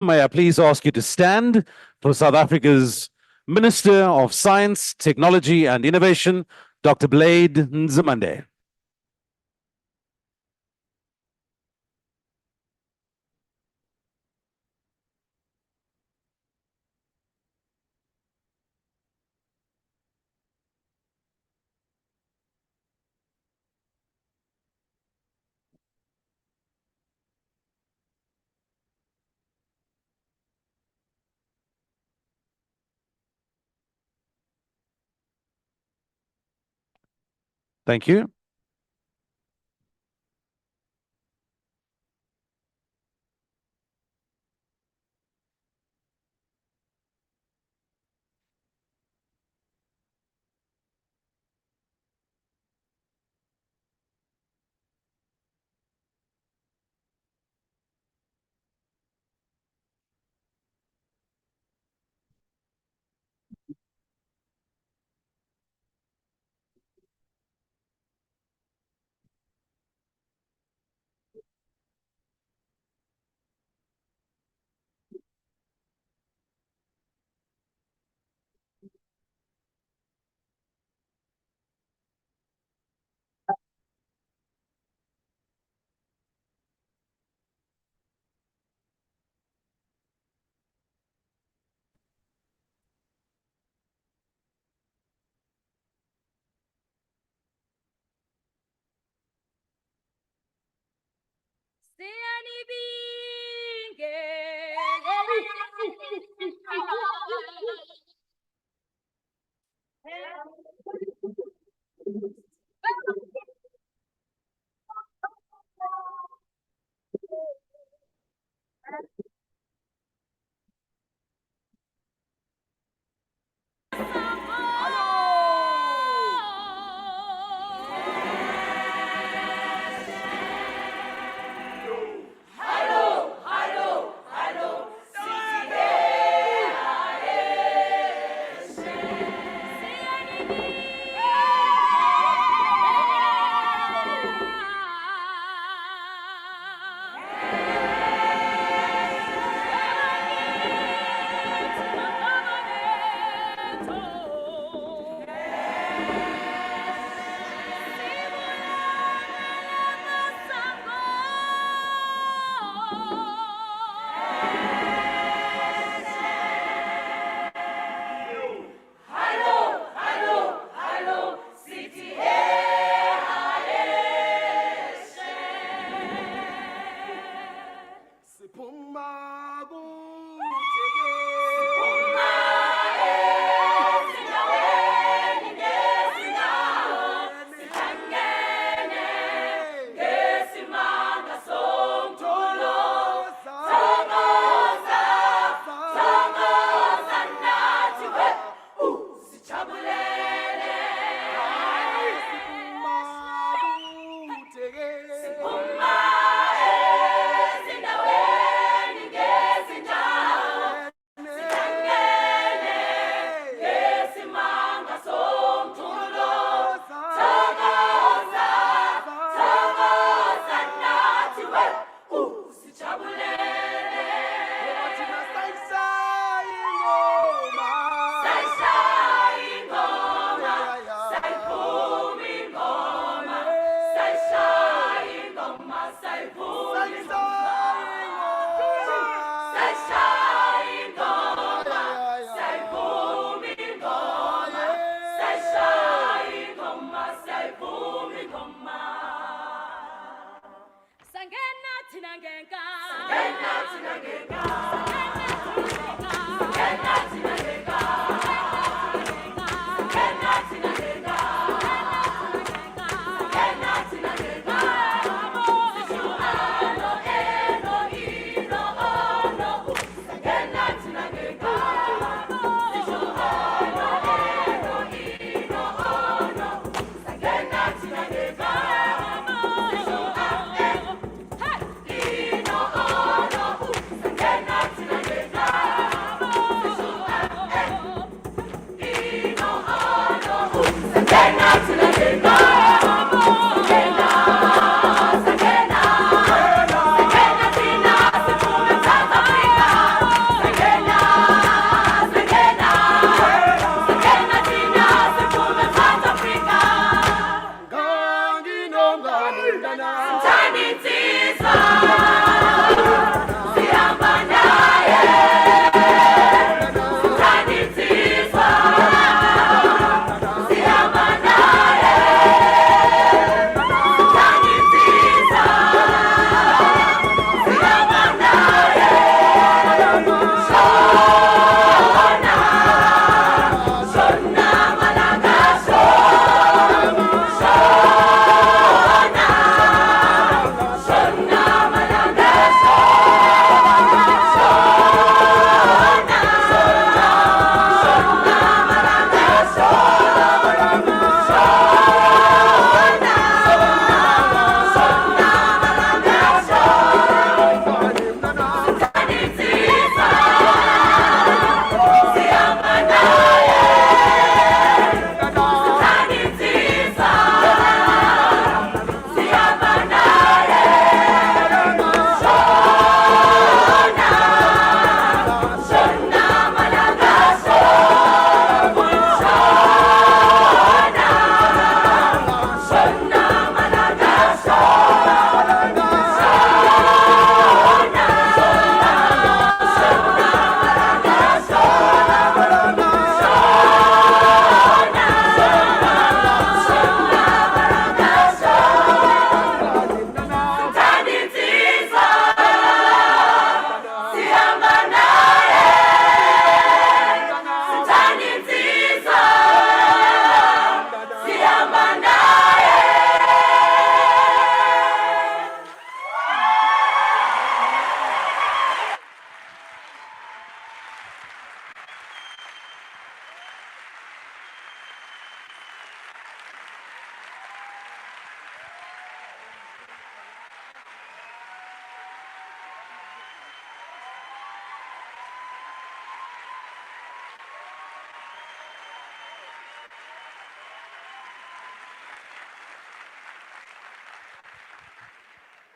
May I please ask you to stand for South Africa's Minister of Science, Technology and Innovation, Dr. Blade Nzimande. Thank you.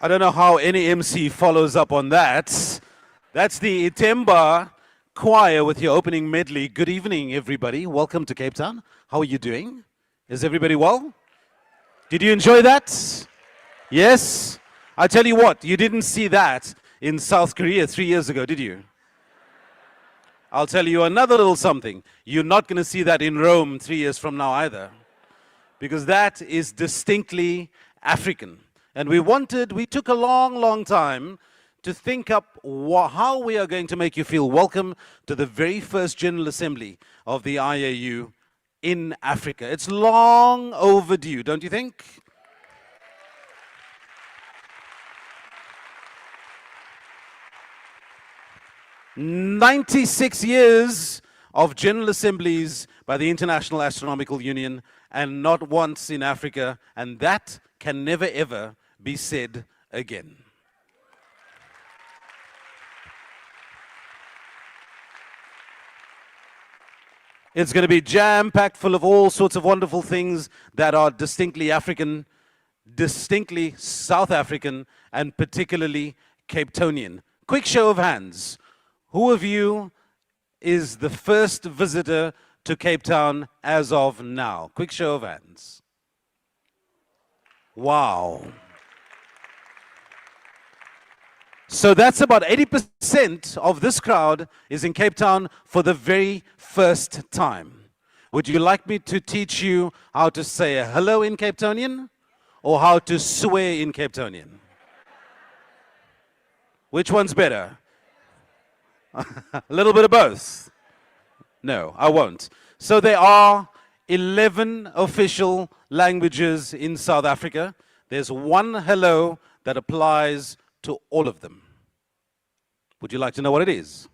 I don't know how any MC follows up on that. That's the Itemba Choir with your opening medley. Good evening, everybody. Welcome to Cape Town. How are you doing? Is everybody well? Did you enjoy that? Yes? I tell you what, you didn't see that in South Korea 3 years ago, did you? I'll tell you another little something. You're not going to see that in Rome 3 years from now either, because that is distinctly African. And we took a long, long time to think up how we are going to make you feel welcome to the very first General Assembly of the IAU in Africa. It's long overdue, don't you think? "96 years of General Assemblies by the International Astronomical Union, and not once in Africa, and that can never ever be said again." It's going to be jam-packed full of all sorts of wonderful things that are distinctly African, distinctly South African, and particularly Cape Townian. Quick show of hands. Who of you is the first visitor to Cape Town as of now? Quick show of hands. Wow. So that's about 80% of this crowd is in Cape Town for the very first time. Would you like me to teach you how to say hello in Cape Townian or how to swear in Cape Townian? Which one's better? A little bit of both. No, I won't. So there are 11 official languages in South Africa. There's one hello that applies to all of them. Would you like to know what it is?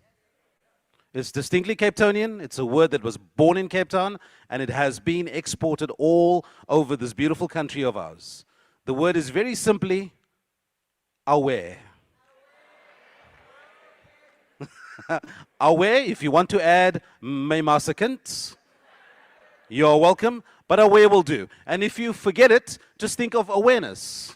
It's distinctly Cape Townian. It's a word that was born in Cape Town, and it has been exported all over this beautiful country of ours. The word is very simply aware. Aware, if you want to add Maymasakant, you're welcome, but aware will do. And if you forget it, just think of awareness.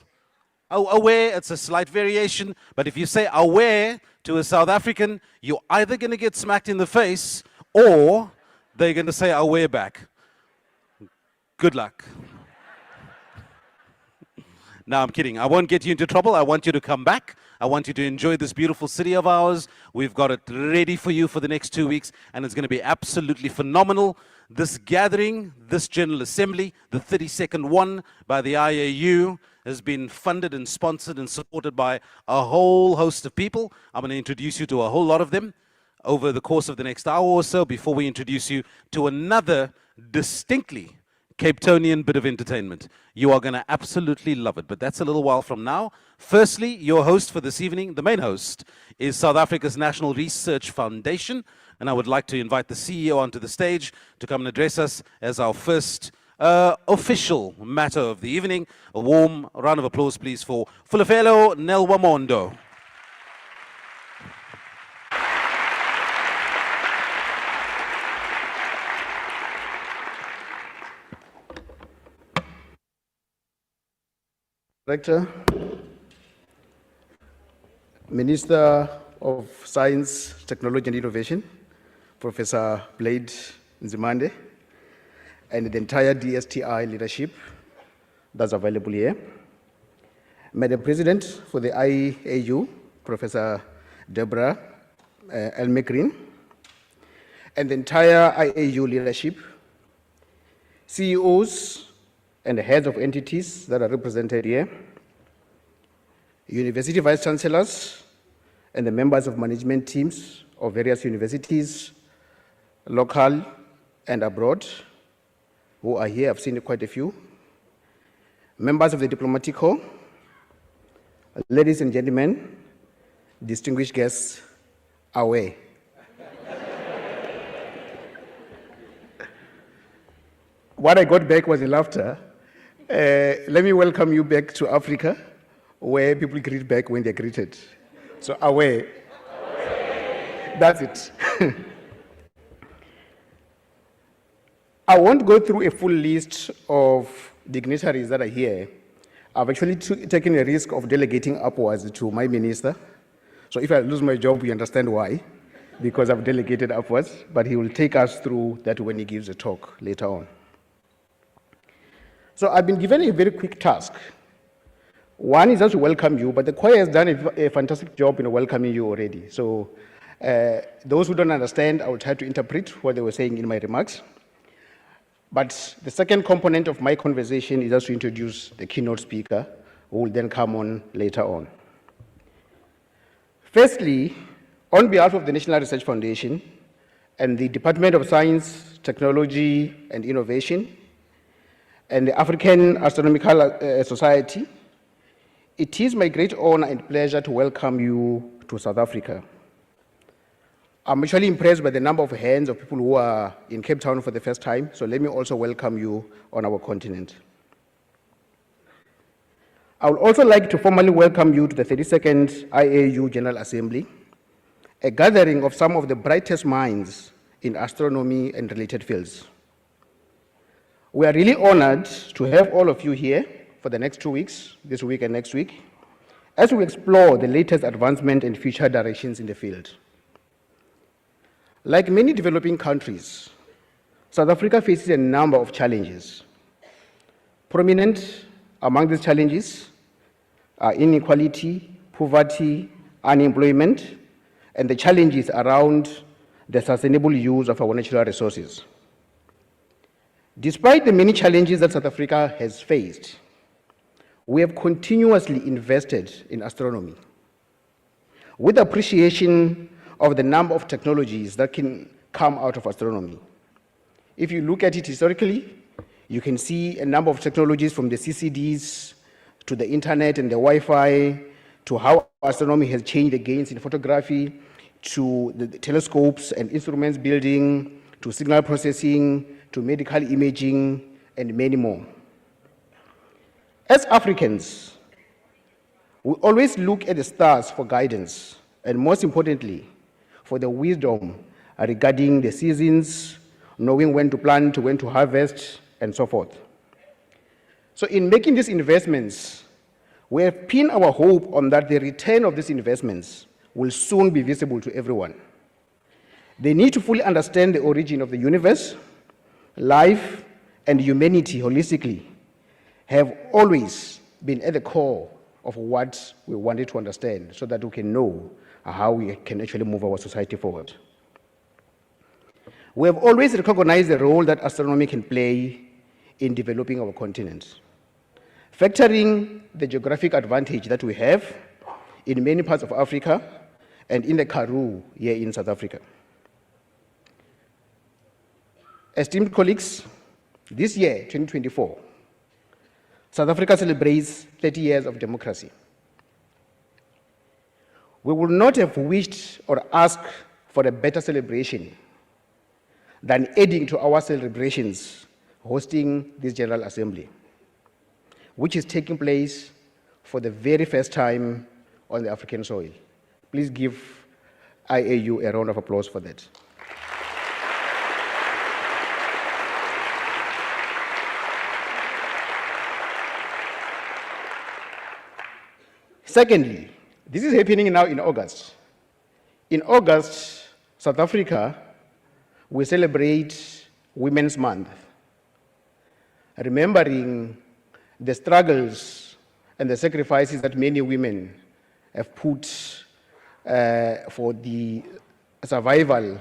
Aware, it's a slight variation, but if you say aware to a South African, you're either going to get smacked in the face or they're going to say aware back. Good luck. No, I'm kidding. I won't get you into trouble. I want you to come back. I want you to enjoy this beautiful city of ours. We've got it ready for you for the next 2 weeks, and it's going to be absolutely phenomenal. This gathering, this General Assembly, the 32nd one by the IAU, has been funded and sponsored and supported by a whole host of people. I'm going to introduce you to a whole lot of them over the course of the next hour or so before we introduce you to another distinctly Cape Townian bit of entertainment. You are going to absolutely love it, but that's a little while from now. Firstly, your host for this evening, the main host, is South Africa's National Research Foundation, and I would like to invite the CEO onto the stage to come and address us as our first official matter of the evening. A warm round of applause, please, for Fulufelo Nelwamondo. Director, Minister of Science, Technology and Innovation, Professor Blade Nzimande, and the entire DSTI leadership that's available here. Madam President for the IAU, Professor Deborah Elmegrin, and the entire IAU leadership, CEOs and the heads of entities that are represented here, university vice chancellors, and the members of management teams of various universities, local and abroad, who are here. I've seen quite a few. Members of the diplomatic corps, ladies and gentlemen, distinguished guests, away. What I got back was the laughter. Let me welcome you back to Africa, where people greet back when they're greeted. So away. That's it. I won't go through a full list of dignitaries that are here. I've actually taken a risk of delegating upwards to my minister. So if I lose my job, we understand why, because I've delegated upwards, but he will take us through that when he gives a talk later on. So I've been given a very quick task. One is just to welcome you, but the choir has done a fantastic job in welcoming you already. So those who don't understand, I will try to interpret what they were saying in my remarks. But the second component of my conversation is just to introduce the keynote speaker, who will then come on later on. Firstly, on behalf of the National Research Foundation and the Department of Science, Technology and Innovation, and the African Astronomical Society, it is my great honor and pleasure to welcome you to South Africa. I'm actually impressed by the number of hands of people who are in Cape Town for the first time, so let me also welcome you on our continent. I would also like to formally welcome you to the 32nd IAU General Assembly, a gathering of some of the brightest minds in astronomy and related fields. We are really honored to have all of you here for the next 2 weeks, this week and next week, as we explore the latest advancement and future directions in the field. Like many developing countries, South Africa faces a number of challenges. Prominent among these challenges are inequality, poverty, unemployment, and the challenges around the sustainable use of our natural resources. Despite the many challenges that South Africa has faced, we have continuously invested in astronomy with appreciation of the number of technologies that can come out of astronomy. If you look at it historically, you can see a number of technologies from the CCDs to the internet and the Wi-Fi, to how astronomy has changed the gains in photography, to the telescopes and instruments building, to signal processing, to medical imaging, and many more. As Africans, we always look at the stars for guidance, and most importantly, for the wisdom regarding the seasons, knowing when to plant, when to harvest, and so forth. So in making these investments, we have pinned our hope on that the return of these investments will soon be visible to everyone. They need to fully understand the origin of the universe, life, and humanity holistically have always been at the core of what we wanted to understand so that we can know how we can actually move our society forward. We have always recognized the role that astronomy can play in developing our continent, factoring the geographic advantage that we have in many parts of Africa and in the Karoo here in South Africa. Esteemed colleagues, this year, 2024, South Africa celebrates 30 years of democracy. We would not have wished or asked for a better celebration than adding to our celebrations hosting this General Assembly, which is taking place for the very first time on the African soil. Please give IAU a round of applause for that. Secondly, this is happening now in August. In August, South Africa will celebrate Women's Month, remembering the struggles and the sacrifices that many women have put for the survival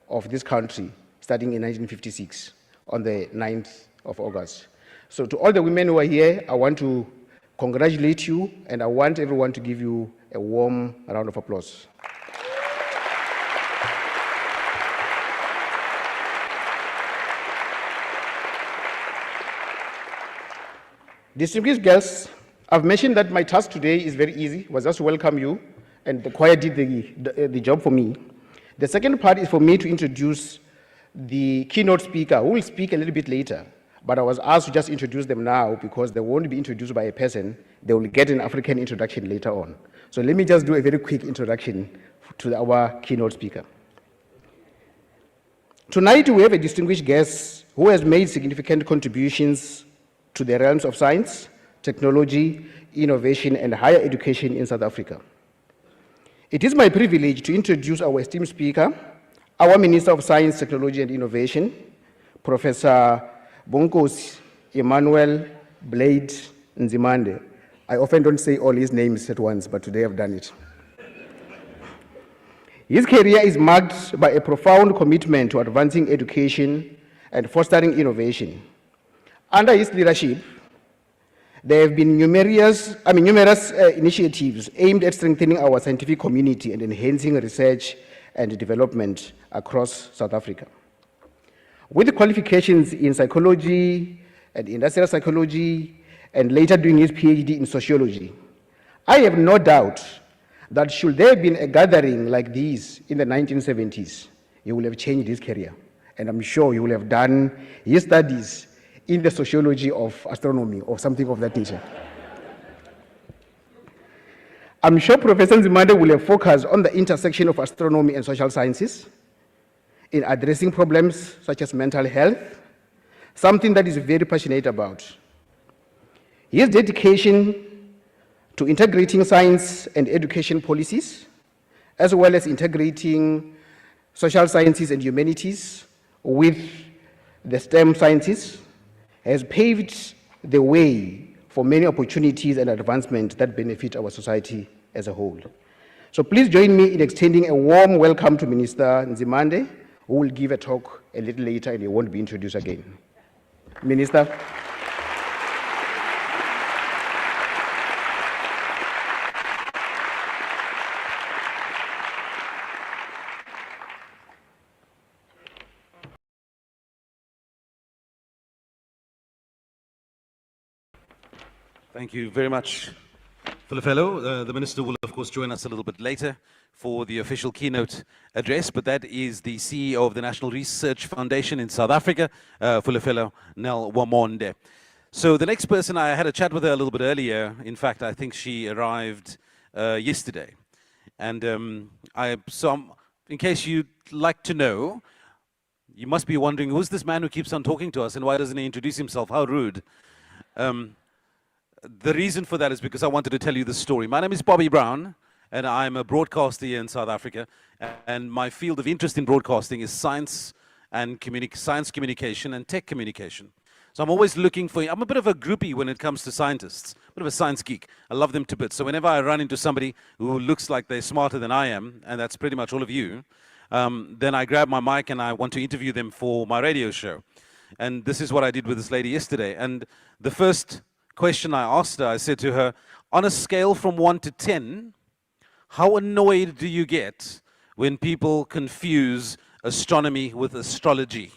of this country, starting in 1956, on the 9th of August. So to all the women who are here, I want to congratulate you, and I want everyone to give you a warm round of applause. Distinguished guests, I've mentioned that my task today is very easy, was just to welcome you, and the choir did the job for me. The second part is for me to introduce the keynote speaker, who will speak a little bit later. But I was asked to just introduce them now because they won't be introduced by a person. They will get an African introduction later on. So let me just do a very quick introduction to our keynote speaker. Tonight we have a distinguished guest who has made significant contributions to the realms of science, technology, innovation, and higher education in South Africa. It is my privilege to introduce our esteemed speaker, our Minister of Science, Technology, and Innovation, Professor Bonkosi Emmanuel Blade Nzimande. I often don't say all his names at once, but today I've done it. His career is marked by a profound commitment to advancing education and fostering innovation. Under his leadership, there have been numerous initiatives aimed at strengthening our scientific community and enhancing research and development across South Africa. With qualifications in psychology and industrial psychology, and later doing his PhD in sociology, I have no doubt that should there have been a gathering like this in the 1970s, he would have changed his career. And I'm sure he would have done his studies in the sociology of astronomy or something of that nature. I'm sure Professor Nzimande will have focused on the intersection of astronomy and social sciences in addressing problems such as mental health, something that he's very passionate about. His dedication to integrating science and education policies, as well as integrating social sciences and humanities with the STEM sciences, has paved the way for many opportunities and advancement that benefit our society as a whole. So please join me in extending a warm welcome to Minister Nzimande, who will give a talk a little later and he won't be introduced again. Minister. Thank you very much, Fellow. The Minister will, of course, join us a little bit later for the official keynote address, but that is the CEO of the National Research Foundation in South Africa, Fellow Nel Wamonde. So the next person, I had a chat with her a little bit earlier. In fact, I think she arrived yesterday. And in case you'd like to know, you must be wondering, who's this man who keeps on talking to us and why doesn't he introduce himself? How rude. The reason for that is because I wanted to tell you this story. My name is Bobby Brown, and I'm a broadcaster here in South Africa. And my field of interest in broadcasting is science and science communication and tech communication. So I'm always looking for, I'm a bit of a groupie when it comes to scientists, a bit of a science geek. I love them to bits. So whenever I run into somebody who looks like they're smarter than I am, and that's pretty much all of you, then I grab my mic and I want to interview them for my radio show. And this is what I did with this lady yesterday. And the first question I asked her, I said to her, on a scale from 1 to 10, how annoyed do you get when people confuse astronomy with astrology?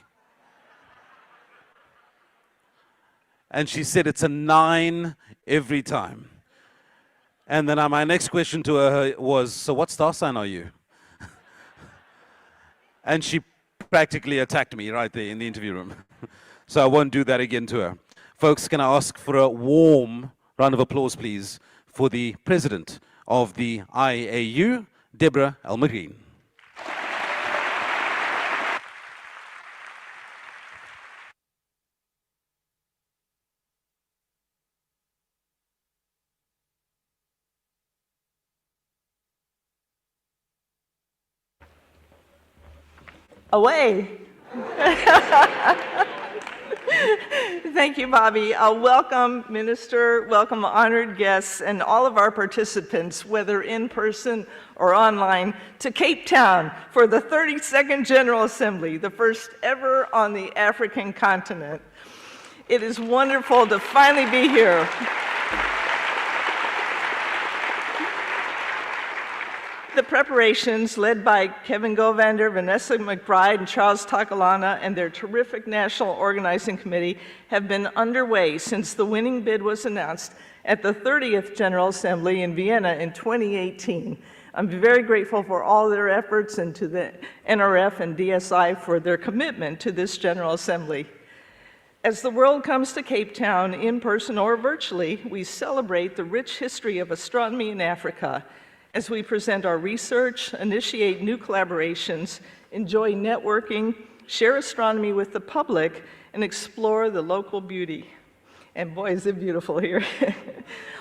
And she said it's a 9 every time. And then my next question to her was, so what star sign are you? And she practically attacked me right there in the interview room. So I won't do that again to her. Folks, can I ask for a warm round of applause, please, for the president of the IAU, Deborah Elmerine. Away. Thank you, Bobby. Welcome, Minister, welcome honored guests, and all of our participants, whether in person or online, to Cape Town for the 32nd General Assembly, the first ever on the African continent. It is wonderful to finally be here. The preparations, led by Kevin Govander, Vanessa McBride, and Charles Takalana, and their terrific National Organizing Committee, have been underway since the winning bid was announced at the 30th General Assembly in Vienna in 2018. I'm very grateful for all their efforts and to the NRF and DSI for their commitment to this General Assembly. As the world comes to Cape Town, in person or virtually, we celebrate the rich history of astronomy in Africa, as we present our research, initiate new collaborations, enjoy networking, share astronomy with the public, and explore the local beauty. And boy, is it beautiful here.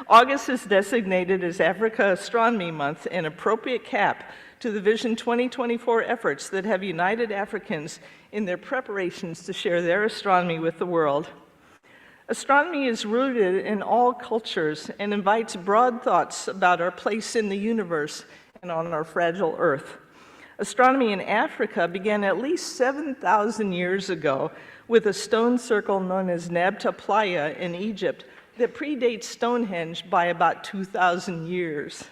August is designated as Africa Astronomy Month, an appropriate cap to the Vision 2024 efforts that have united Africans in their preparations to share their astronomy with the world. Astronomy is rooted in all cultures and invites broad thoughts about our place in the universe and on our fragile Earth. Astronomy in Africa began at least 7,000 years ago with a stone circle known as Nabta Playa in Egypt that predates Stonehenge by about 2,000 years.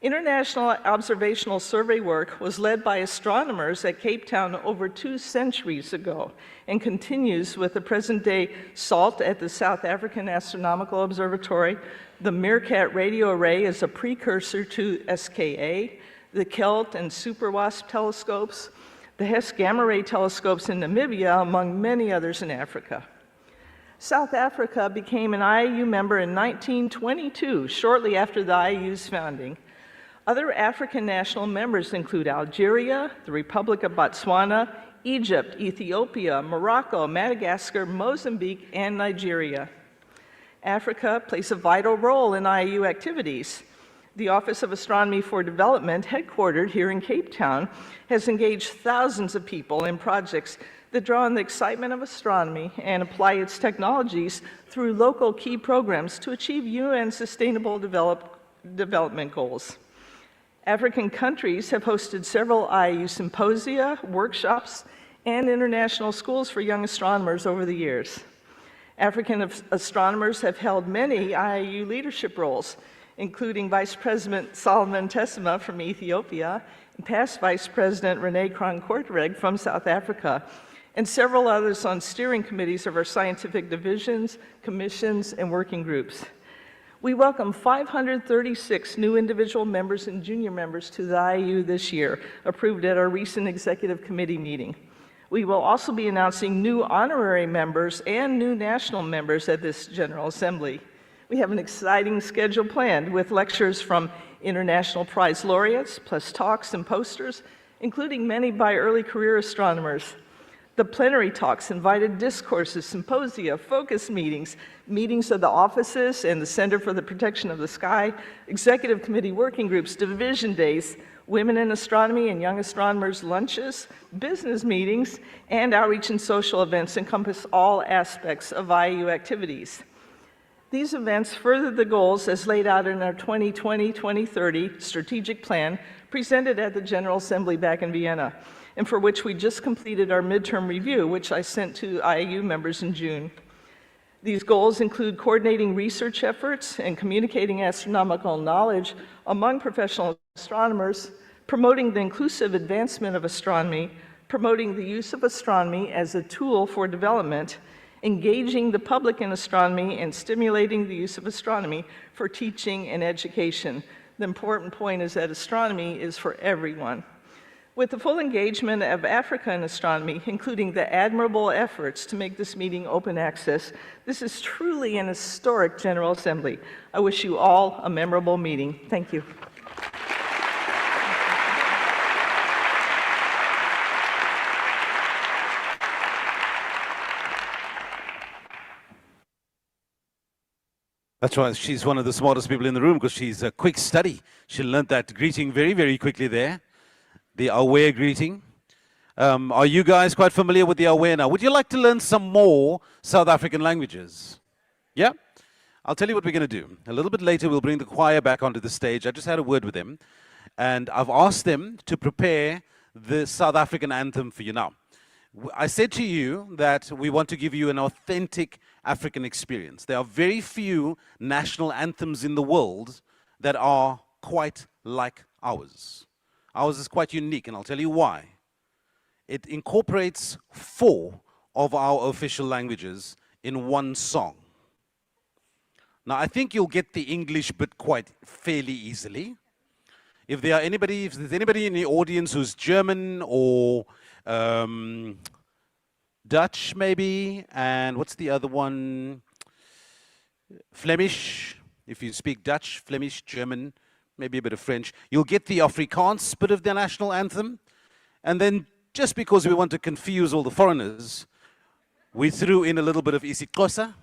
International observational survey work was led by astronomers at Cape Town over 2 centuries ago and continues with the present-day SALT at the South African Astronomical Observatory. The Meerkat radio array is a precursor to SKA, the KELT and Super WASP telescopes, the Hess Gamma Ray telescopes in Namibia, among many others in Africa. South Africa became an IAU member in 1922, shortly after the IAU's founding. Other African national members include Algeria, the Republic of Botswana, Egypt, Ethiopia, Morocco, Madagascar, Mozambique, and Nigeria. Africa plays a vital role in IAU activities. The Office of Astronomy for Development, headquartered here in Cape Town, has engaged thousands of people in projects that draw on the excitement of astronomy and apply its technologies through local key programs to achieve UN Sustainable Development Goals. African countries have hosted several IAU symposia, workshops, and international schools for young astronomers over the years. African astronomers have held many IAU leadership roles, including Vice President Solomon Tessema from Ethiopia, and past Vice President Rene Kron-Kortreg from South Africa, and several others on steering committees of our scientific divisions, commissions, and working groups. We welcome 536 new individual members and junior members to the IAU this year, approved at our recent executive committee meeting. We will also be announcing new honorary members and new national members at this General Assembly. We have an exciting schedule planned with lectures from international prize laureates, plus talks and posters, including many by early career astronomers. The plenary talks, invited discourses, symposia, focus meetings, meetings of the offices and the Center for the Protection of the Sky, executive committee working groups, division days, women in astronomy and young astronomers lunches, business meetings, and outreach and social events encompass all aspects of IAU activities. These events further the goals as laid out in our 2020-2030 strategic plan presented at the General Assembly back in Vienna, and for which we just completed our midterm review, which I sent to IAU members in June. These goals include coordinating research efforts and communicating astronomical knowledge among professional astronomers, promoting the inclusive advancement of astronomy, promoting the use of astronomy as a tool for development, engaging the public in astronomy, and stimulating the use of astronomy for teaching and education. The important point is that astronomy is for everyone. With the full engagement of Africa in astronomy, including the admirable efforts to make this meeting open access, this is truly an historic General Assembly. I wish you all a memorable meeting. Thank you. That's right. She's one of the smartest people in the room because she's a quick study. She learned that greeting very, very quickly there. The aware greeting. Are you guys quite familiar with the aware now? Would you like to learn some more South African languages? Yeah? I'll tell you what we're going to do. A little bit later, we'll bring the choir back onto the stage. I just had a word with them, and I've asked them to prepare the South African anthem for you now. I said to you that we want to give you an authentic African experience. There are very few national anthems in the world that are quite like ours. Ours is quite unique, and I'll tell you why. It incorporates 4 of our official languages in one song. Now, I think you'll get the English bit quite fairly easily. If there's anybody in the audience who's German or Dutch, maybe, and what's the other one? Flemish. If you speak Dutch, Flemish, German, maybe a bit of French, you'll get the Afrikaans bit of the national anthem. And then, just because we want to confuse all the foreigners, we threw in a little bit of isiXhosa,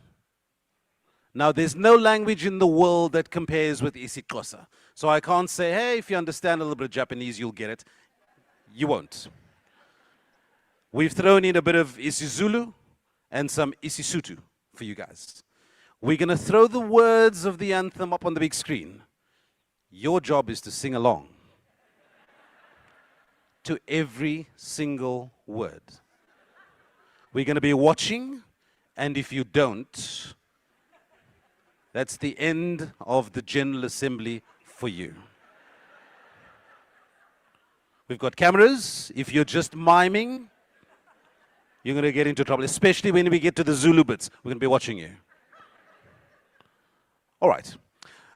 Now, there's no language in the world that compares with isiXhosa. So I can't say, hey, if you understand a little bit of Japanese, you'll get it. You won't. We've thrown in a bit of isiZulu and some isiSotho for you guys. We're going to throw the words of the anthem up on the big screen. Your job is to sing along to every single word. We're going to be watching, and if you don't, that's the end of the General Assembly for you. We've got cameras. If you're just miming, you're going to get into trouble, especially when we get to the Zulu bits. We're going to be watching you. All right.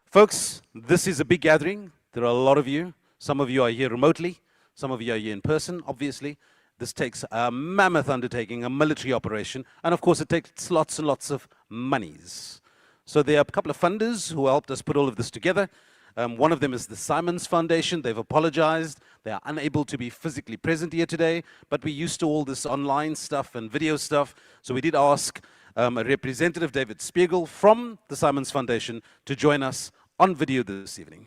Folks, this is a big gathering. There are a lot of you. Some of you are here remotely. Some of you are here in person, obviously. This takes a mammoth undertaking, a military operation. And of course, it takes lots and lots of monies. So there are a couple of funders who helped us put all of this together. One of them is the Simons Foundation. They've apologized. They are unable to be physically present here today, but we're used to all this online stuff and video stuff. So we did ask a representative, David Spiegel, from the Simons Foundation to join us on video this evening.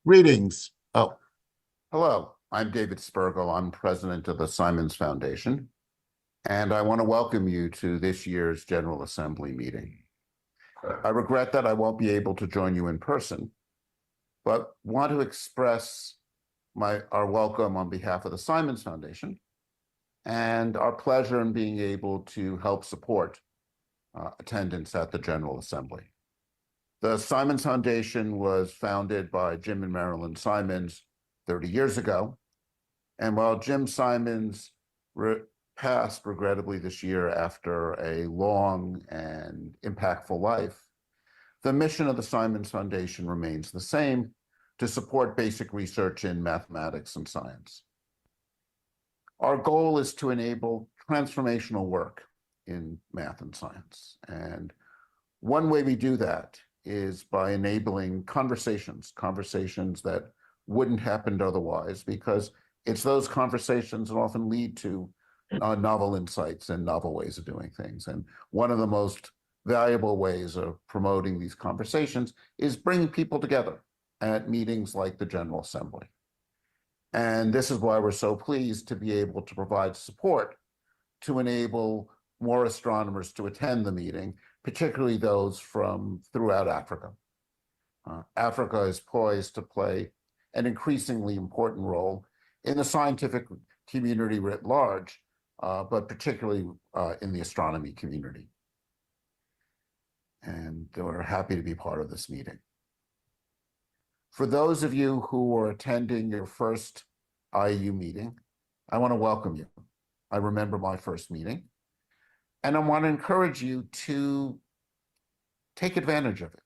Greetings. Oh, hello. I'm David Spiegel. I'm president of the Simons Foundation, and I want to welcome you to this year's General Assembly meeting. I regret that I won't be able to join you in person, but want to express our welcome on behalf of the Simons Foundation and our pleasure in being able to help support attendance at the General Assembly. The Simons Foundation was founded by Jim and Marilyn Simons 30 years ago. And while Jim Simons passed regrettably this year after a long and impactful life, the mission of the Simons Foundation remains the same: to support basic research in mathematics and science. Our goal is to enable transformational work in math and science. And one way we do that is by enabling conversations that wouldn't happen otherwise, because it's those conversations that often lead to novel insights and novel ways of doing things. And one of the most valuable ways of promoting these conversations is bringing people together at meetings like the General Assembly. And this is why we're so pleased to be able to provide support to enable more astronomers to attend the meeting, particularly those from throughout Africa. Africa is poised to play an increasingly important role in the scientific community writ large, but particularly in the astronomy community. And we're happy to be part of this meeting. For those of you who are attending your first IAU meeting, I want to welcome you. I remember my first meeting, and I want to encourage you to take advantage of it.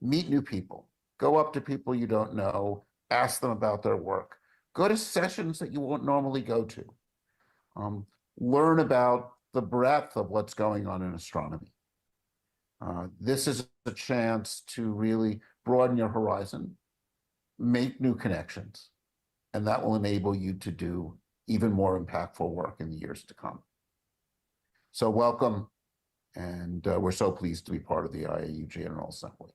Meet new people. Go up to people you don't know, ask them about their work. Go to sessions that you won't normally go to. Learn about the breadth of what's going on in astronomy. This is a chance to really broaden your horizon, make new connections, and that will enable you to do even more impactful work in the years to come. So welcome, and we're so pleased to be part of the IAU General Assembly.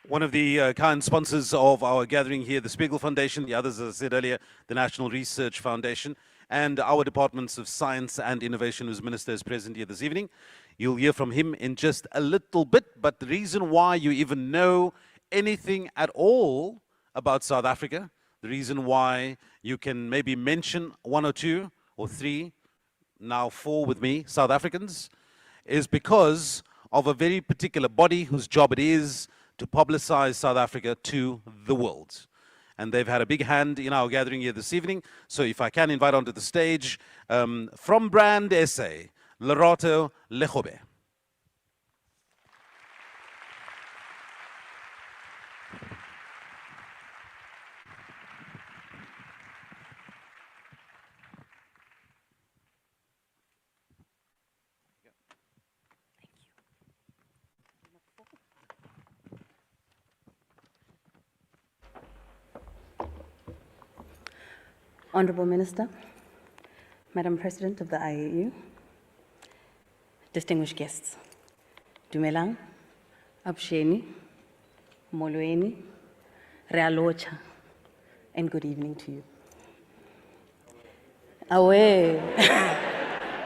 One of the kind sponsors of our gathering here, the Spiegel Foundation, the others, as I said earlier, the National Research Foundation, and our Departments of Science and Innovation, whose minister is present here this evening. You'll hear from him in just a little bit, but the reason why you even know anything at all about South Africa, the reason why you can maybe mention one or two or three, now four with me, South Africans, is because of a very particular body whose job it is to publicize South Africa to the world. And they've had a big hand in our gathering here this evening. So if I can invite onto the stage, from Brand SA, Lerato Legobe. Honourable Minister, Madam President of the IAU, distinguished guests, Dumelang, Absheni, Molweni, Realocha, and good evening to you. Away,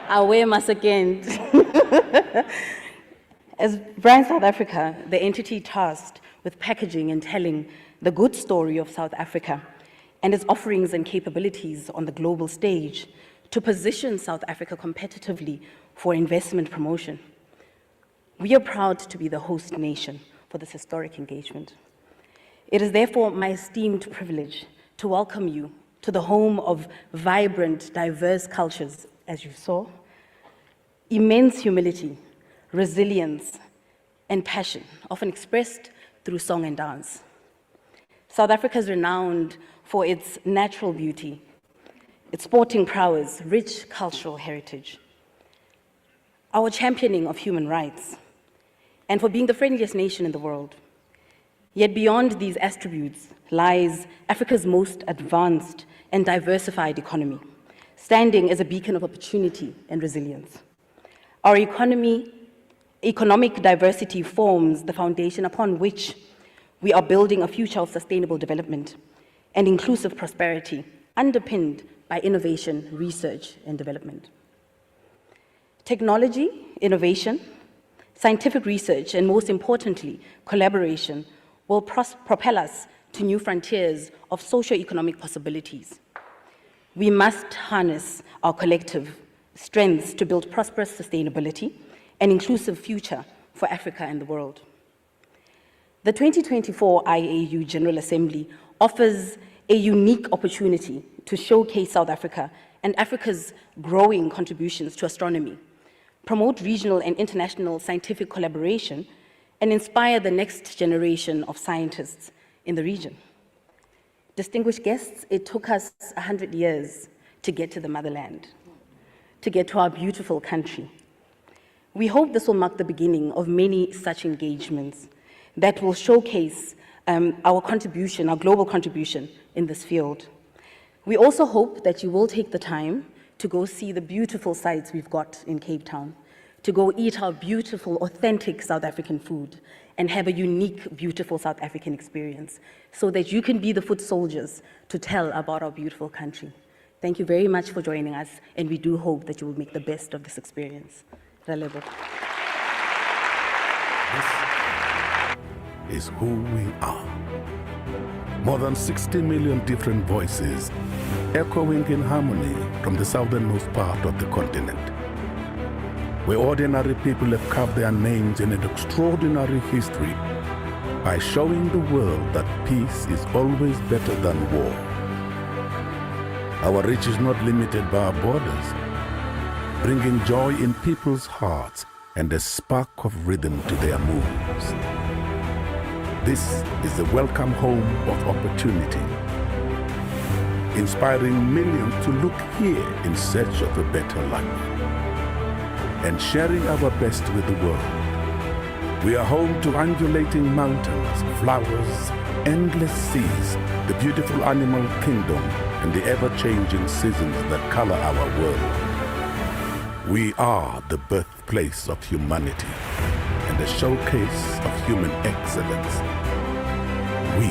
away Masakent. As Brand South Africa, the entity tasked with packaging and telling the good story of South Africa and its offerings and capabilities on the global stage to position South Africa competitively for investment promotion. We are proud to be the host nation for this historic engagement. It is therefore my esteemed privilege to welcome you to the home of vibrant, diverse cultures, as you saw, immense humility, resilience, and passion, often expressed through song and dance. South Africa is renowned for its natural beauty, its sporting prowess, rich cultural heritage, our championing of human rights, and for being the friendliest nation in the world. Yet beyond these attributes lies Africa's most advanced and diversified economy, standing as a beacon of opportunity and resilience. Our economic diversity forms the foundation upon which we are building a future of sustainable development and inclusive prosperity, underpinned by innovation, research, and development. Technology, innovation, scientific research, and most importantly, collaboration will propel us to new frontiers of socio-economic possibilities. We must harness our collective strengths to build prosperous sustainability and inclusive future for Africa and the world. The 2024 IAU General Assembly offers a unique opportunity to showcase South Africa and Africa's growing contributions to astronomy, promote regional and international scientific collaboration, and inspire the next generation of scientists in the region. Distinguished guests, it took us 100 years to get to the motherland, to get to our beautiful country. We hope this will mark the beginning of many such engagements that will showcase our contribution, our global contribution in this field. We also hope that you will take the time to go see the beautiful sights we've got in Cape Town, to go eat our beautiful, authentic South African food, and have a unique, beautiful South African experience, so that you can be the foot soldiers to tell about our beautiful country. Thank you very much for joining us, and we do hope that you will make the best of this experience. Relebo. Is who we are. More than 60 million different voices echoing in harmony from the southernmost part of the continent, where ordinary people have carved their names in an extraordinary history by showing the world that peace is always better than war. Our reach is not limited by our borders, bringing joy in people's hearts and a spark of rhythm to their moves. This is the welcome home of opportunity, inspiring millions to look here in search of a better life, and sharing our best with the world. We are home to undulating mountains, flowers, endless seas, the beautiful animal kingdom, and the ever-changing seasons that color our world. We are the birthplace of humanity and a showcase of human excellence. We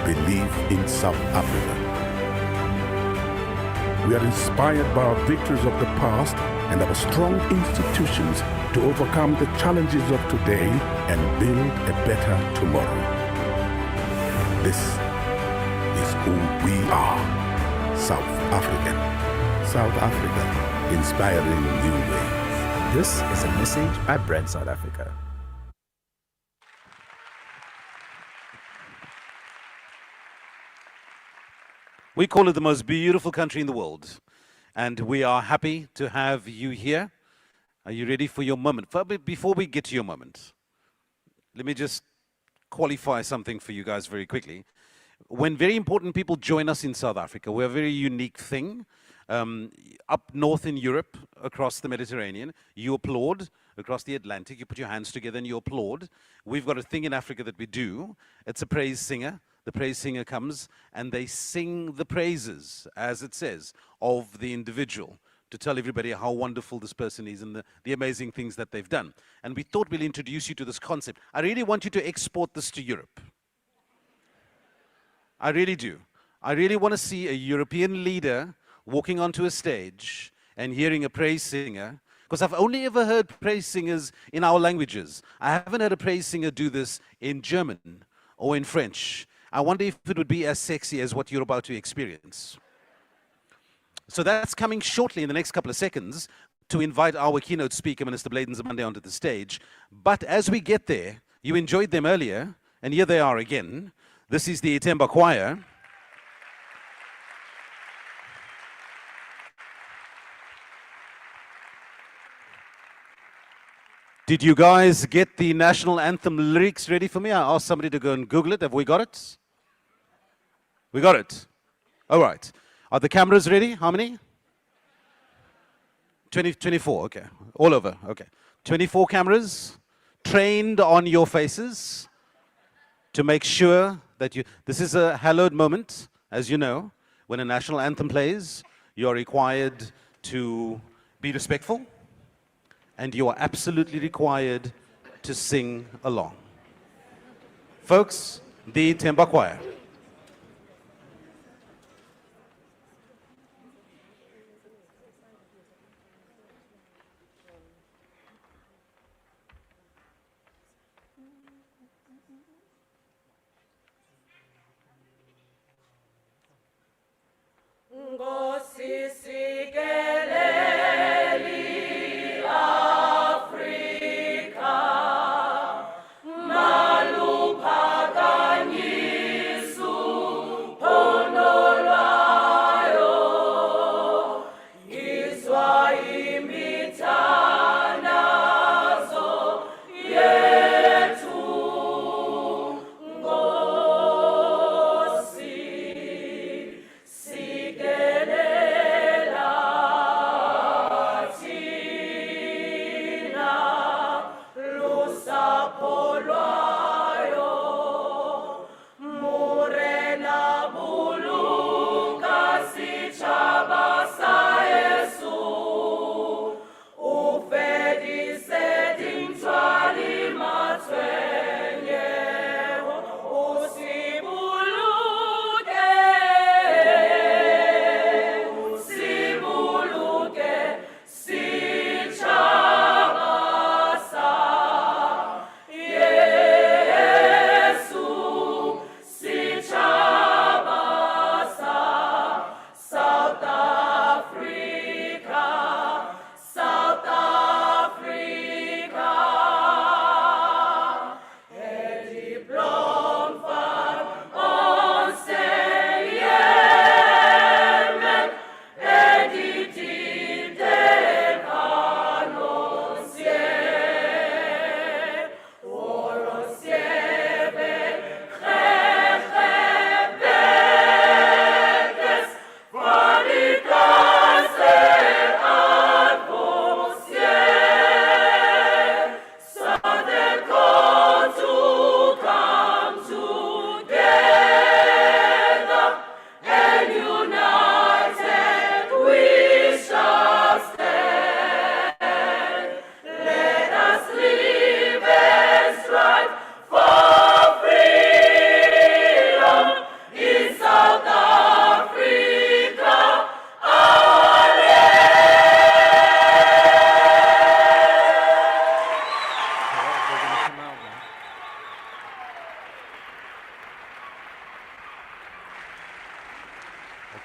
believe in South Africa. We are inspired by our victories of the past and our strong institutions to overcome the challenges of today and build a better tomorrow. This is who we are, South African. South Africa, inspiring new ways. This is a message by Brand South Africa. We call it the most beautiful country in the world, and we are happy to have you here. Are you ready for your moment? Before we get to your moment, let me just qualify something for you guys very quickly. When very important people join us in South Africa, we're a very unique thing. Up north in Europe, across the Mediterranean, you applaud. Across the Atlantic, you put your hands together and you applaud. We've got a thing in Africa that we do. It's a praise singer. the praise singer comes and they sing the praises, as it says, of the individual to tell everybody how wonderful this person is and the amazing things that they've done. And we thought we'll introduce you to this concept. I really want you to export this to Europe. I really do. I really want to see a European leader walking onto a stage and hearing a praise singer, because I've only ever heard praise singers in our languages. I haven't heard a praise singer do this in German or in French. I wonder if it would be as sexy as what you're about to experience. So that's coming shortly in the next couple of seconds to invite our keynote speaker, Minister Blade Nzimande, onto the stage. But as we get there, you enjoyed them earlier, and here they are again. This is the Itemba Choir. Did you guys get the national anthem lyrics ready for me? I asked somebody to go and Google it. Have we got it? We got it. All right. Are the cameras ready? How many? 24, okay. All over, okay. 24 cameras trained on your faces to make sure that this is a hallowed moment, as you know. When a national anthem plays, you're required to be respectful, and you are absolutely required to sing along. Folks, the Itemba Choir.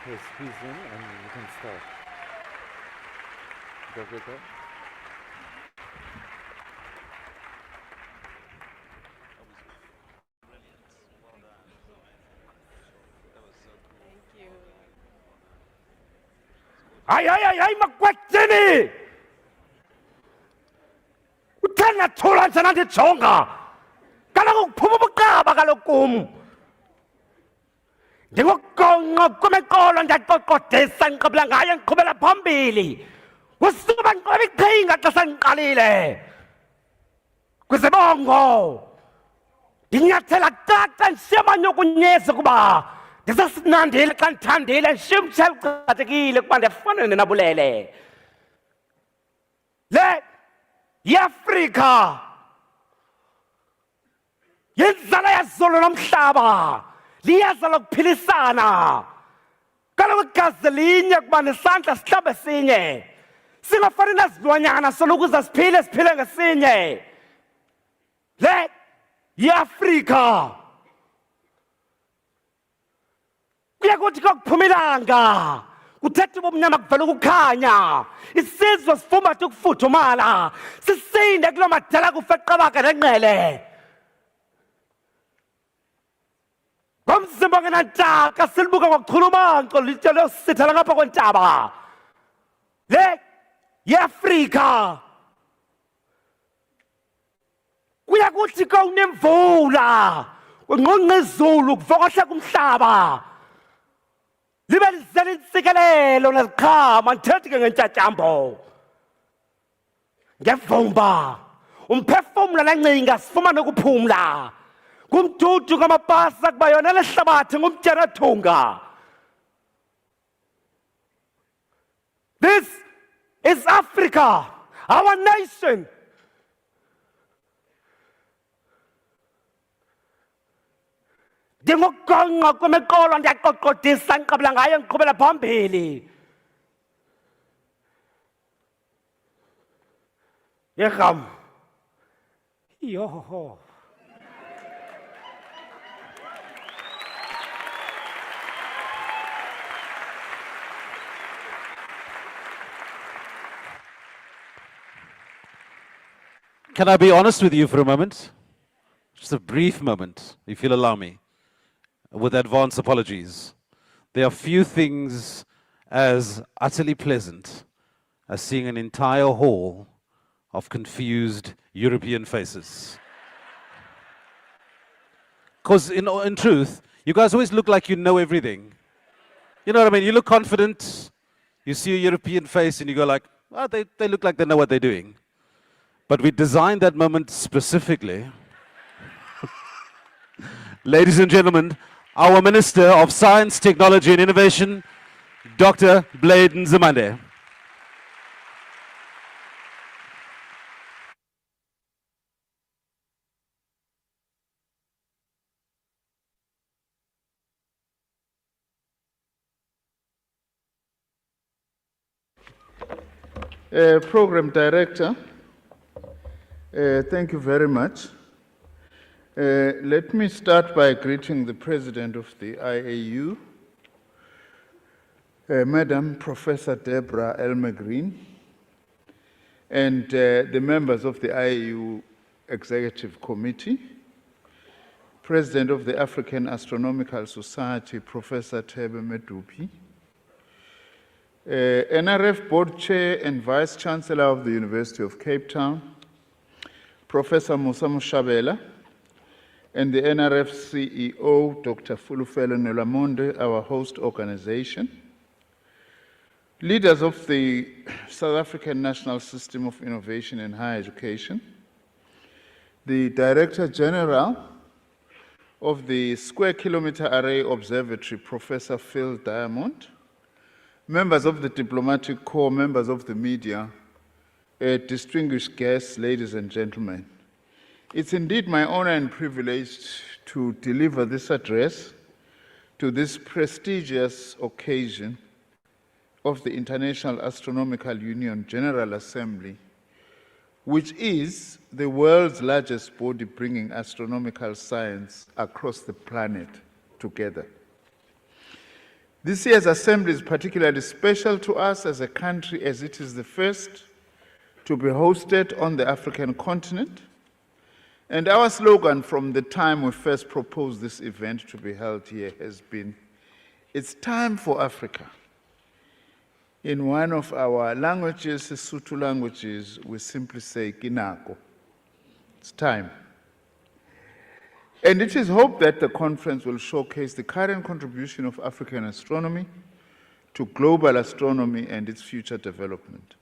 Okay, squeeze in and you can start. Go. Ay, magkwetseni! Uthena thola nsananthi jonga! Kaloku kuphuma kaloku kum! Ndingugonqo kwemekolo ndiyaxoxodisa ndiqhubela ngayo ndiqhubela phambili! Usuba ndiqoba iqhinga xa sendiqalile! Kwizibongo! ndinyathela caca ndishiyamanyo kunyezi kuba ndisasinandile xa ndithandile ndishimtshe lucacekile kuba ndiyafana nenabulele le yiAfrika yinzala yazolo nomhlaba liyeza lokuphilisana kaloku igazi linye kuba nesandla sihlabe sinye singafani nezilwanyana solukuze siphile ngesinye le yiAfrika kuye kuthi kokuphuma ilanga kuthetha ubumnyama kuvela ukukhanya isizwe sifumbathe ukufudumala sisinde kuloo madala kufe qabaka nenqele ngomzimba ongenantaka silibuka ngokuchulumanco litye losithela ngapha kwentaba le yiAfrika kuya kuthi kowunemvula kungqongqa izulu kuvokohle kumhlaba libe lizela intsikelelo neziqhama ndithethi ke ngentyatyambo ngevumba umphefumlo nencinga sifumane ukuphumla kumdudu kamapasa kuba yona lehlabathi ngumtyanathunga. This is Africa, our nation. Ndingogonqa kwemekolo ndiyaqoqodisa ndiqabela ngayo ndiqhubela phambili. Yegam. Yoho. Can I be honest with you for a moment? Just a brief moment, if you'll allow me, with advance apologies. There are few things as utterly pleasant as seeing an entire hall of confused European faces. Because in truth, you guys always look like you know everything. You know what I mean? You look confident, you see a European face and you go like, oh, they look like they know what they're doing. But we designed that moment specifically. Ladies and gentlemen, our Minister of Science, Technology and Innovation, Dr. Blade Nzimande. Program Director, thank you very much. Let me start by greeting the President of the IAU, Madam Professor Deborah Elmer-Green, and the members of the IAU Executive Committee, President of the African Astronomical Society, Professor Thebe Medupi, NRF Board Chair and Vice Chancellor of the University of Cape Town, Professor Musa Mushabela, and the NRF CEO, Dr. Fulufelo Nolamonde, our host organization, leaders of the South African National System of Innovation and Higher Education, the Director General of the Square Kilometer Array Observatory, Professor Phil Diamond, members of the Diplomatic Corps, members of the media, distinguished guests, ladies and gentlemen. It's indeed my honor and privilege to deliver this address to this prestigious occasion of the International Astronomical Union General Assembly, which is the world's largest body bringing astronomical science across the planet together. This year's assembly is particularly special to us as a country, as it is the first to be hosted on the African continent. And our slogan from the time we first proposed this event to be held here has been, "It's time for Africa." In one of our languages, the Sotho languages, we simply say, "Kinako." It's time. And it is hoped that the conference will showcase the current contribution of African astronomy to global astronomy and its future development.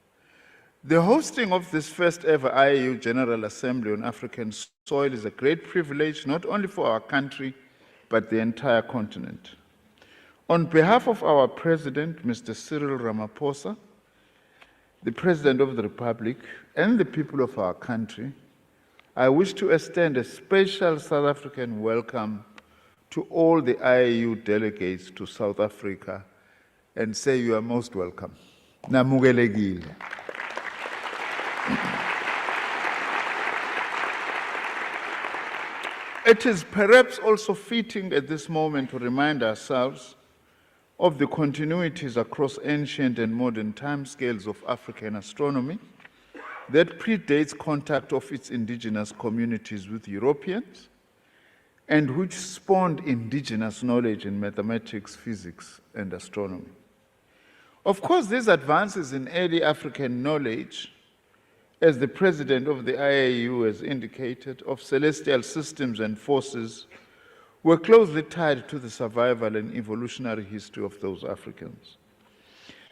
The hosting of this first ever IAU General Assembly on African soil is a great privilege, not only for our country, but the entire continent. On behalf of our President, Mr. Cyril Ramaphosa, the President of the Republic, and the people of our country, I wish to extend a special South African welcome to all the IAU delegates to South Africa and say you are most welcome. Namugelekile. It is perhaps also fitting at this moment to remind ourselves of the continuities across ancient and modern timescales of African astronomy that predates contact of its indigenous communities with Europeans and which spawned indigenous knowledge in mathematics, physics, and astronomy. Of course, these advances in early African knowledge, as the president of the IAU has indicated, of celestial systems and forces, were closely tied to the survival and evolutionary history of those Africans.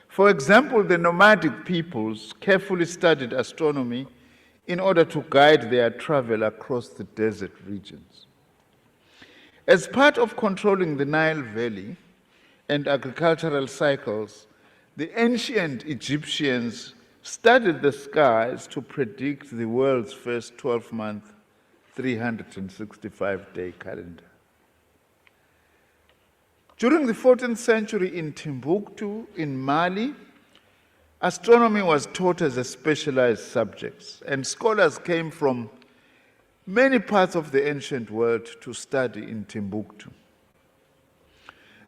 For example, the nomadic peoples carefully studied astronomy in order to guide their travel across the desert regions. As part of controlling the Nile Valley and agricultural cycles, the ancient Egyptians studied the skies to predict the world's first 12-month, 365-day calendar. During the 14th century in Timbuktu, in Mali, astronomy was taught as a specialized subject, and scholars came from many parts of the ancient world to study in Timbuktu.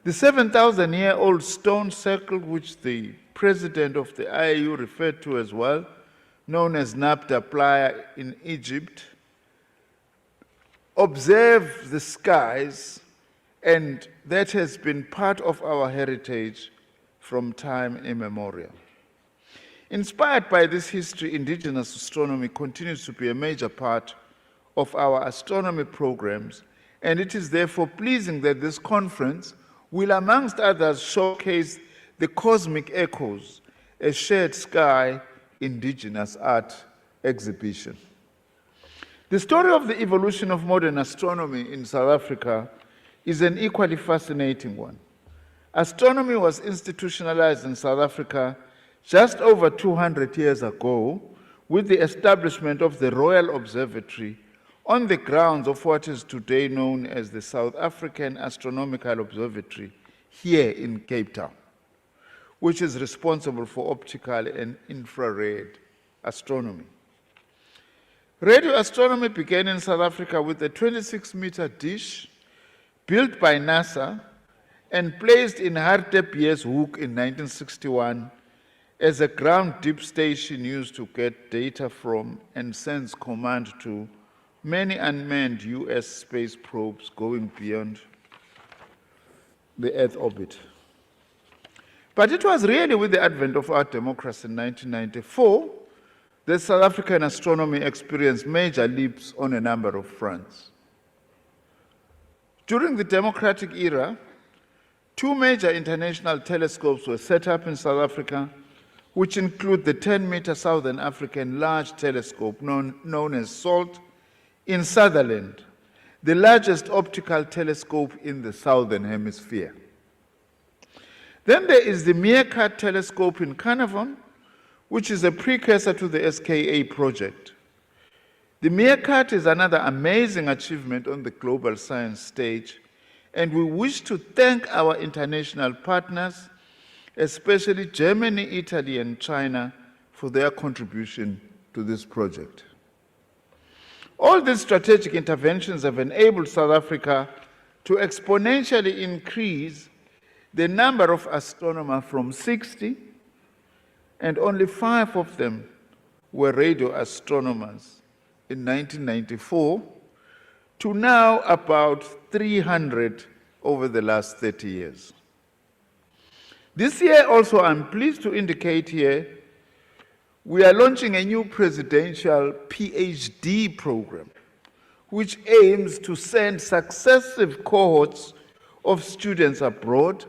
The 7,000-year-old stone circle, which the president of the IAU referred to as well, known as Nabta Playa in Egypt, observed the skies, and that has been part of our heritage from time immemorial. Inspired by this history, indigenous astronomy continues to be a major part of our astronomy programs, and it is therefore pleasing that this conference will, amongst others, showcase the cosmic echoes, a shared sky indigenous art exhibition. The story of the evolution of modern astronomy in South Africa is an equally fascinating one. Astronomy was institutionalized in South Africa just over 200 years ago with the establishment of the Royal Observatory on the grounds of what is today known as the South African Astronomical Observatory here in Cape Town, which is responsible for optical and infrared astronomy. Radio astronomy began in South Africa with a 26-meter dish built by NASA and placed in Hartebeespoort in 1961 as a ground deep station used to get data from and sends command to many unmanned US space probes going beyond the Earth orbit. But it was really with the advent of our democracy in 1994 that South African astronomy experienced major leaps on a number of fronts. During the democratic era, two major international telescopes were set up in South Africa, which include the 10-meter Southern African Large Telescope known as SALT in Sutherland, the largest optical telescope in the Southern Hemisphere. Then there is the Meerkat Telescope in Carnarvon, which is a precursor to the SKA project. The Meerkat is another amazing achievement on the global science stage, and we wish to thank our international partners, especially Germany, Italy, and China, for their contribution to this project. All these strategic interventions have enabled South Africa to exponentially increase the number of astronomers from 60, and only 5 of them were radio astronomers in 1994, to now about 300 over the last 30 years. This year also, I'm pleased to indicate here, we are launching a new presidential PhD program, which aims to send successive cohorts of students abroad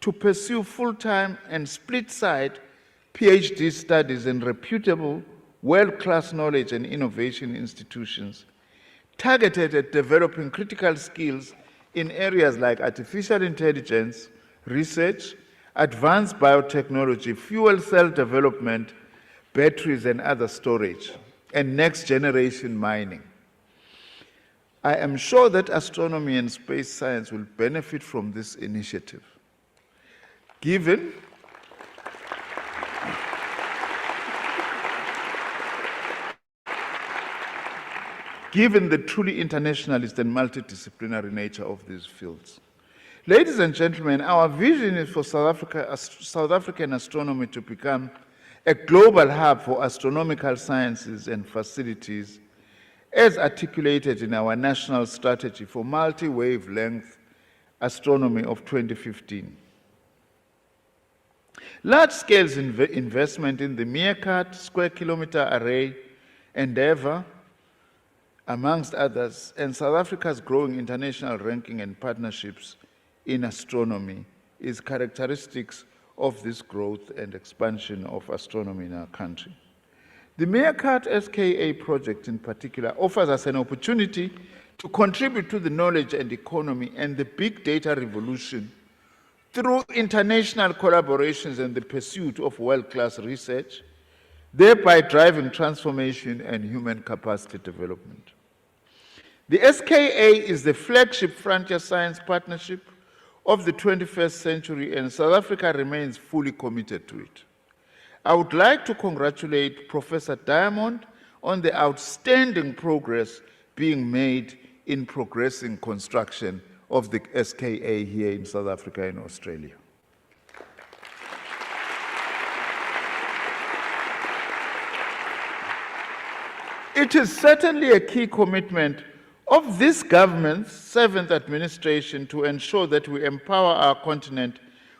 to pursue full-time and split-side PhD studies in reputable, world-class knowledge and innovation institutions targeted at developing critical skills in areas like artificial intelligence, research, advanced biotechnology, fuel cell development, batteries and other storage, and next-generation mining. I am sure that astronomy and space science will benefit from this initiative, given the truly internationalist and multidisciplinary nature of these fields. Ladies and gentlemen, our vision is for South African astronomy to become a global hub for astronomical sciences and facilities, as articulated in our national strategy for multi-wavelength astronomy of 2015. Large-scale investment in the Meerkat Square Kilometre Array endeavor, amongst others, and South Africa's growing international ranking and partnerships in astronomy is characteristics of this growth and expansion of astronomy in our country. The Meerkat SKA project in particular offers us an opportunity to contribute to the knowledge and economy and the big data revolution through international collaborations and the pursuit of world-class research, thereby driving transformation and human capacity development. The SKA is the flagship frontier science partnership of the 21st century, and South Africa remains fully committed to it. I would like to congratulate Professor Diamond on the outstanding progress being made in progressing construction of the SKA here in South Africa and Australia. It is certainly a key commitment of this government's 7th administration to ensure that we empower our continent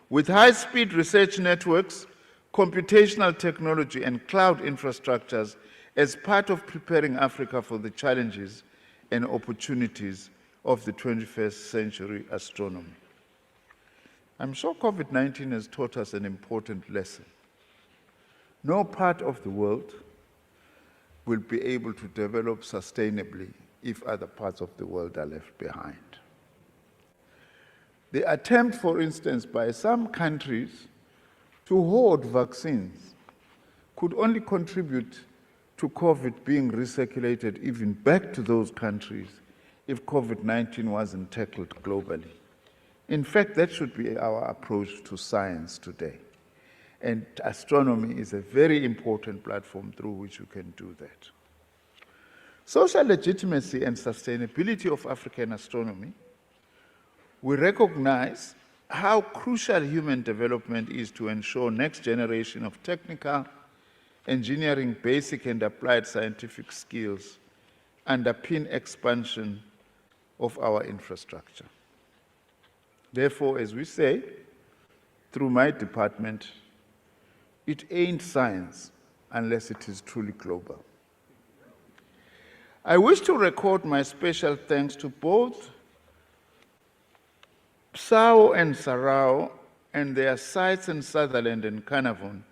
with high-speed research networks, computational technology, and cloud infrastructures as part of preparing Africa for the challenges and opportunities of the 21st century astronomy. I'm sure COVID-19 has taught us an important lesson. No part of the world will be able to develop sustainably if other parts of the world are left behind. The attempt, for instance, by some countries to hoard vaccines could only contribute to COVID being recirculated even back to those countries if COVID-19 wasn't tackled globally. In fact, that should be our approach to science today. And astronomy is a very important platform through which you can do that. Social legitimacy and sustainability of African astronomy, we recognize how crucial human development is to ensure next generation of technical, engineering, basic and applied scientific skills underpin expansion of our infrastructure. Therefore, as we say, through my department, it ain't science unless it is truly global. I wish to record my special thanks to both SAO and SARAO and their sites in Sutherland and Carnarvon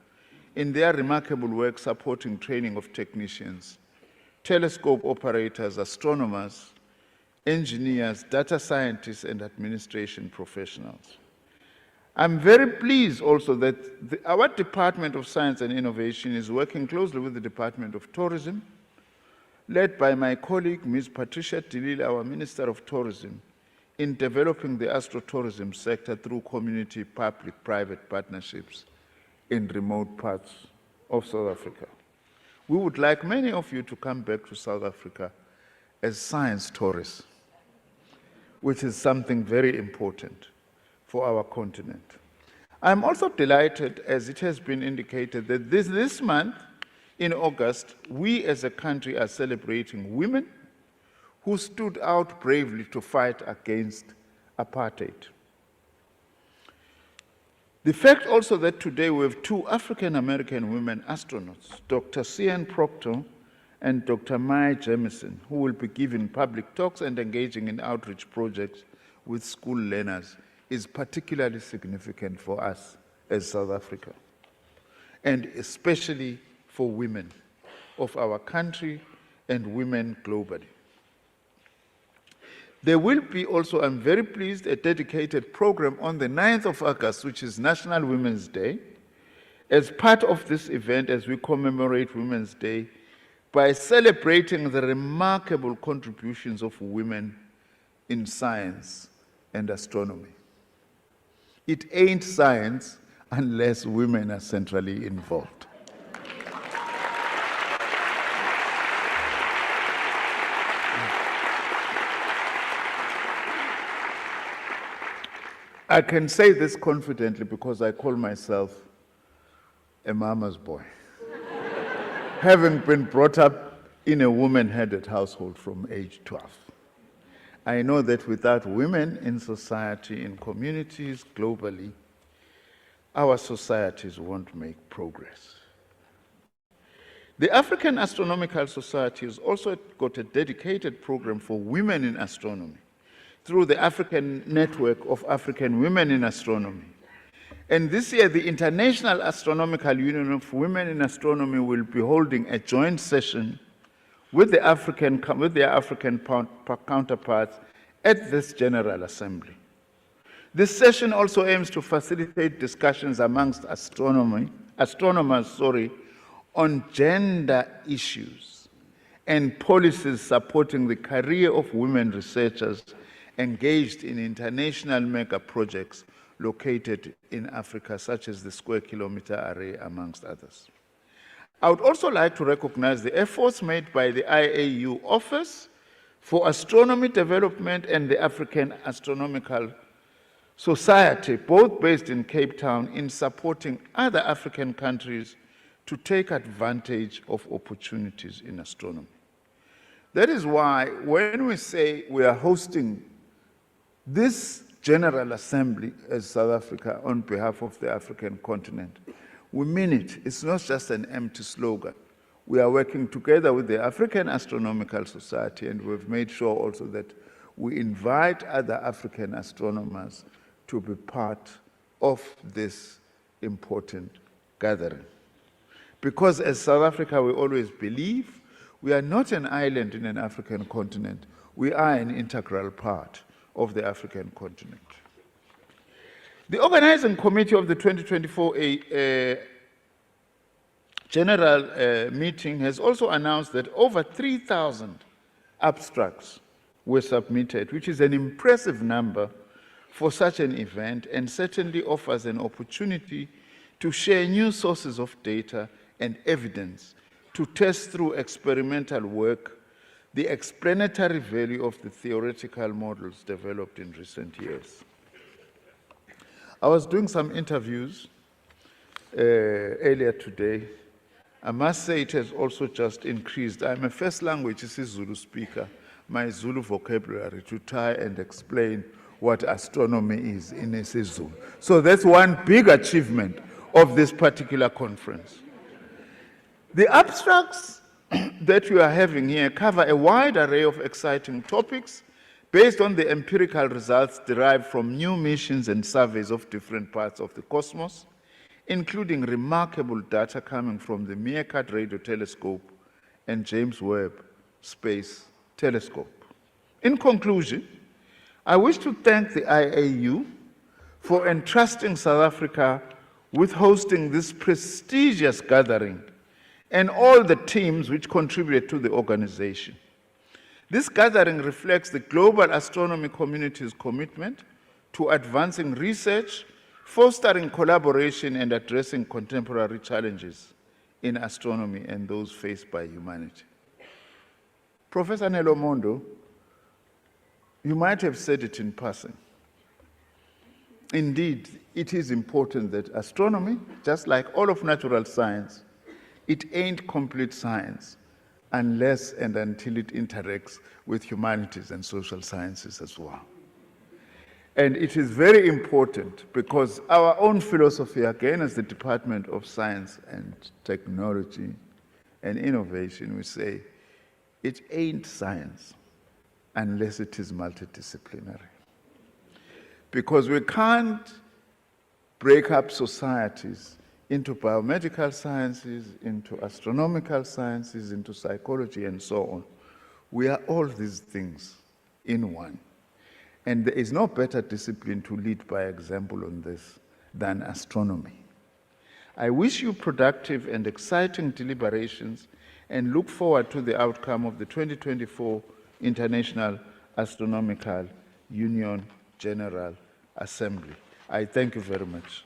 in their remarkable work supporting training of technicians, telescope operators, astronomers, engineers, data scientists, and administration professionals. I'm very pleased also that our Department of Science and Innovation is working closely with the Department of Tourism, led by my colleague, Ms. Patricia Dilile, our Minister of Tourism, in developing the astrotourism sector through community public-private partnerships in remote parts of South Africa. We would like many of you to come back to South Africa as science tourists, which is something very important for our continent. I'm also delighted, as it has been indicated, that this month, in August, we as a country are celebrating women who stood out bravely to fight against apartheid. The fact also that today we have 2 African-American women astronauts, Dr. Sian Proctor and Dr. Mai Jamison, who will be giving public talks and engaging in outreach projects with school learners, is particularly significant for us as South Africa. and especially for women of our country and women globally. There will be also, I'm very pleased, a dedicated program on the 9th of August, which is National Women's Day, as part of this event as we commemorate Women's Day by celebrating the remarkable contributions of women in science and astronomy. It ain't science unless women are centrally involved. I can say this confidently because I call myself a mama's boy, having been brought up in a woman-headed household from age 12. I know that without women in society, in communities, globally, our societies won't make progress. The African Astronomical Society has also got a dedicated program for women in astronomy through the African Network of African Women in Astronomy. And this year, the International Astronomical Union of Women in Astronomy will be holding a joint session with their African counterparts at this General Assembly. This session also aims to facilitate discussions amongst astronomers on gender issues and policies supporting the career of women researchers engaged in international mega projects located in Africa, such as the Square Kilometre Array, amongst others. I would also like to recognize the efforts made by the IAU Office for Astronomy Development and the African Astronomical Society, both based in Cape Town, in supporting other African countries to take advantage of opportunities in astronomy. That is why when we say we are hosting this General Assembly as South Africa on behalf of the African continent, we mean it. It's not just an empty slogan. We are working together with the African Astronomical Society, and we've made sure also that we invite other African astronomers to be part of this important gathering. Because as South Africa, we always believe we are not an island in an African continent. We are an integral part of the African continent. The organizing committee of the 2024 General Meeting has also announced that over 3,000 abstracts were submitted, which is an impressive number for such an event and certainly offers an opportunity to share new sources of data and evidence to test through experimental work the explanatory value of the theoretical models developed in recent years. I was doing some interviews earlier today. I must say it has also just increased. I'm a first language Zulu speaker, my Zulu vocabulary to try and explain what astronomy is in isiZulu. So that's one big achievement of this particular conference. The abstracts that we are having here cover a wide array of exciting topics based on the empirical results derived from new missions and surveys of different parts of the cosmos, including remarkable data coming from the Meerkat Radio Telescope and James Webb Space Telescope. In conclusion, I wish to thank the IAU for entrusting South Africa with hosting this prestigious gathering and all the teams which contribute to the organization. This gathering reflects the global astronomy community's commitment to advancing research, fostering collaboration, and addressing contemporary challenges in astronomy and those faced by humanity. Professor Nelo Mondo, you might have said it in passing. Indeed, it is important that astronomy, just like all of natural science, it ain't complete science unless and until it interacts with humanities and social sciences as well. And it is very important because our own philosophy, again, as the Department of Science and Technology and Innovation, we say, it ain't science unless it is multidisciplinary. Because we can't break up societies into biomedical sciences, into astronomical sciences, into psychology, and so on. We are all these things in one. And there is no better discipline to lead by example on this than astronomy. I wish you productive and exciting deliberations and look forward to the outcome of the 2024 International Astronomical Union General Assembly. I thank you very much.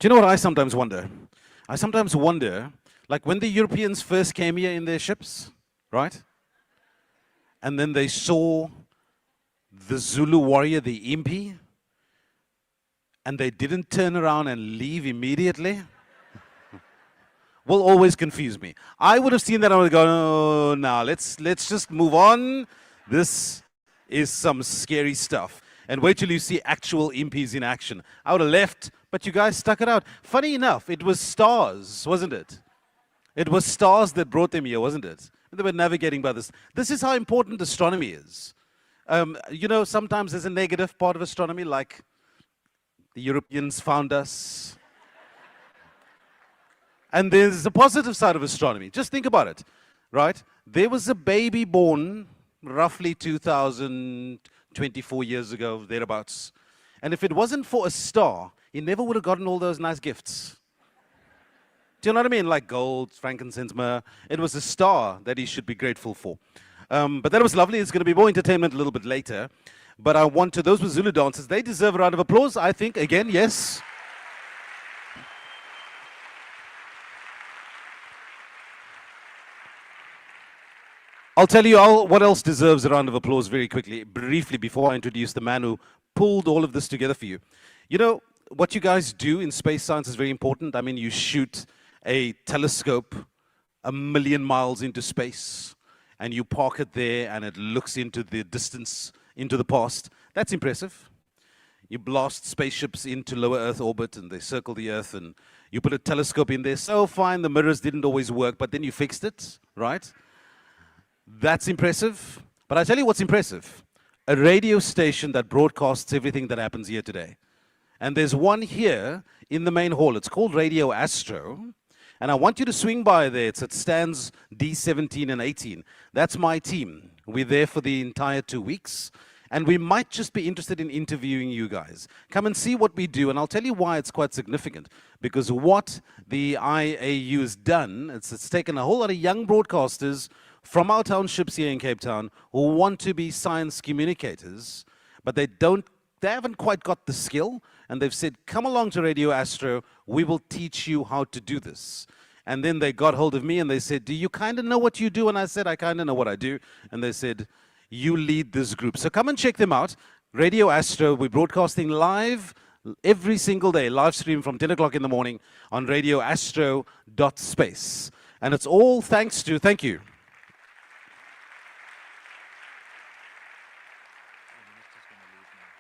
you know what I sometimes wonder? I sometimes wonder, like when the Europeans first came here in their ships, right? And then they saw the Zulu warrior, the impi, and they didn't turn around and leave immediately, will always confuse me. I would have seen that and I would go, no, now let's just move on. This is some scary stuff. And wait till you see actual impis in action. I would have left, but you guys stuck it out. Funny enough, it was stars, wasn't it? It was stars that brought them here, wasn't it? They were navigating by this. This is how important astronomy is. You know, sometimes there's a negative part of astronomy, like the Europeans found us. And there's a positive side of astronomy. Just think about it, right? There was a baby born roughly 2,024 years ago, thereabouts. And if it wasn't for a star, he never would have gotten all those nice gifts. Do you know what I mean? Like gold, frankincense, myrrh. It was a star that he should be grateful for. But that was lovely. It's going to be more entertainment a little bit later. But I want to, those were Zulu dancers. They deserve a round of applause, I think. Again, yes. I'll tell you what else deserves a round of applause very quickly, briefly, before I introduce the man who pulled all of this together for you. You know, what you guys do in space science is very important. I mean, you shoot a telescope 1,000,000 miles into space, and you park it there, and it looks into the distance, into the past. That's impressive. You blast spaceships into low Earth orbit, and they circle the Earth, and you put a telescope in there. So fine, the mirrors didn't always work, but then you fixed it, right? That's impressive. But I tell you what's impressive. A radio station that broadcasts everything that happens here today. And there's one here in the main hall. It's called Radio Astro. And I want you to swing by there. It stands D17 and 18. That's my team. We're there for the entire 2 weeks. And we might just be interested in interviewing you guys. Come and see what we do. And I'll tell you why it's quite significant. Because what the IAU has done, it's taken a whole lot of young broadcasters from our townships here in Cape Town who want to be science communicators, but they haven't quite got the skill, and they've said, come along to Radio Astro, we will teach you how to do this. And then they got hold of me and they said, do you kind of know what you do? And I said, I kind of know what I do. And they said, you lead this group. So come and check them out. Radio Astro, we're broadcasting live every single day, live stream from 10 o'clock in the morning on radioastro.space. And it's all thanks to, thank you.